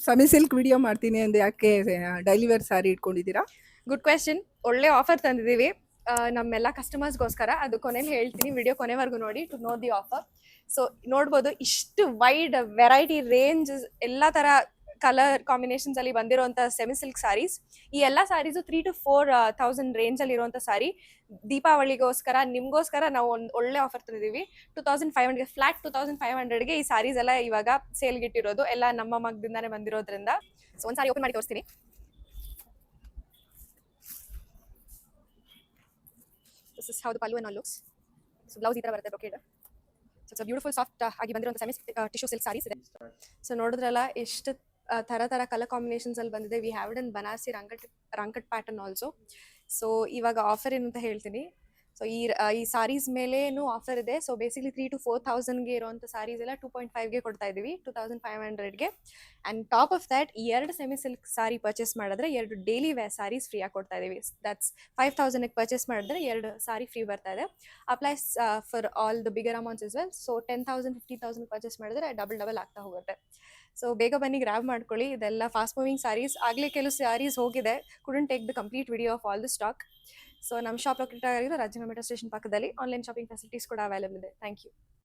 Semi silk video ಮಾಡ್ತೀನಿ ಅಂದ್ರೆ ಯಾಕೆ ಡೈಲಿ ವೇರ್ ಸ್ಯಾರಿ ಇಟ್ಕೊಂಡಿದ್ದೀರಾ? Good question. ಒಳ್ಳೆ ಆಫರ್ ತಂದಿದ್ದೀವಿ ನಮ್ಮೆಲ್ಲ ಕಸ್ಟಮರ್ಸ್ಗೋಸ್ಕರ. ಅದು ಕೊನೆಯಲ್ಲಿ ಹೇಳ್ತೀನಿ, ವಿಡಿಯೋ ಕೊನೆವರೆಗೂ ನೋಡಿ to know the offer. So ನೋಡ್ಬೋದು, ಇಷ್ಟು ವೈಡ್ ವೆರೈಟಿ ರೇಂಜ್, ಎಲ್ಲ ಥರ ಕಲರ್ ಕಾಂಬಿನೇಷನ್ಸ್ ಅಲ್ಲಿ ಬಂದಿರುವಂಥ ಸೆಮಿ ಸಿಲ್ಕ್ ಸ್ಯಾರೀಸ್. ಈ ಎಲ್ಲ ಸ್ಯಾರೀಸು 3,000 to 4,000 ರೇಂಜಲ್ಲಿ ಇರುವಂಥ ಸ್ಯಾರಿ. ದೀಪಾವಳಿಗೋಸ್ಕರ ನಿಮಗೋಸ್ಕರ ನಾವು ಒಂದು ಒಳ್ಳೆ ಆಫರ್ ತಂದಿದ್ದೀವಿ. 2,500 ಫ್ಲಾಟ್ 2,500ಗೆ ಈ ಸ್ಯಾರೀಸ್ ಎಲ್ಲ ಇವಾಗ ಸೇಲ್ಗೆ ಇಟ್ಟಿರೋದು, ಎಲ್ಲ ನಮ್ಮ ಮಗದಿಂದಾನೇ ಬಂದಿರೋದ್ರಿಂದ. ಸೊ ಒಂದು ಸಾರಿ ಓಪನ್ ಮಾಡಿ ತೋರಿಸ್ತೀನಿ. This is how the pallu and all looks. So blouse ಈ ತರ ಬರುತ್ತೆ brocade. So it's a beautiful soft ಆಗಿ ಬಂದಿರುವಂತ ಸೆಮಿ ಟಿಶ್ಯೂ ಸಿಲ್ಕ್ ಸ್ಯಾರೀಸ್ ಇದೆ. ಸೊ ನೋಡಿದ್ರಲ್ಲ ಎಷ್ಟು ತರ ಕಲರ್ ಕಾಂಬಿನೇಷನ್ಸ್ ಅಲ್ಲಿ ಬಂದಿದೆ. We have it in Banarasi ರಂಕಟ್ ಪ್ಯಾಟರ್ನ್ ಆಲ್ಸೋ. ಸೊ ಇವಾಗ ಆಫರ್ ಏನು ಅಂತ ಹೇಳ್ತೀನಿ. ಸೊ ಈ ಸಾರೀಸ್ ಮೇಲೇನು ಆಫರ್ ಇದೆ. ಸೊ ಬೇಸಿಕ್ಲಿ 3,000 to 4,000ಗೆ ಇರುವಂಥ ಸಾರೀಸ್ ಎಲ್ಲ 2.5ಗೆ ಕೊಡ್ತಾ ಇದೀವಿ, 2,500ಗೆ. And top of that 2 semi silk sari purchase ಮಾಡಿದ್ರೆ 2 ಡೈಲಿ ವೇರ್ ಸಾರೀಸ್ ಫ್ರೀ ಆಗಿ ಕೊಡ್ತಾ ಇದೀವಿ. ದಟ್ಸ್ 5,000ಗೆ ಪರ್ಚೇಸ್ ಮಾಡಿದ್ರೆ 2 ಸಾರಿ ಫ್ರೀ ಬರ್ತಾ ಇದೆ. Applies for all the bigger amounts is well. So 10,000 50,000 purchase ಮಾಡಿದ್ರೆ ಡಬಲ್ ಆಗ್ತಾ ಹೋಗುತ್ತೆ. ಸೊ ಬೇಗ ಬನ್ನಿ, ಗ್ರಾಬ್ ಮಾಡ್ಕೊಳ್ಳಿ. ಇದೆಲ್ಲ ಫಾಸ್ಟ್ ಮೂವಿಂಗ್ ಸಾರೀಸ್. ಆಗಲೇ ಕೆಲವು ಸಾರೀಸ್ ಹೋಗಿದೆ, couldn't take the complete video of all the stock. So ನಮ್ಮ ಶಾಪ್ ಲೊಕೇಟ್ ಆಗಿರೋ ರಾಜನ ಮೆಟ್ರೋ ಸ್ಟೇಷನ್ ಪಕ್ಕದಲ್ಲಿ. ಆನ್ಲೈನ್ ಶಾಪಿಂಗ್ ಫೆಸಿಲಿಟೀಸ್ ಕೂಡ ಅವೈಲೇಬಲ್ ಇದೆ. Thank you.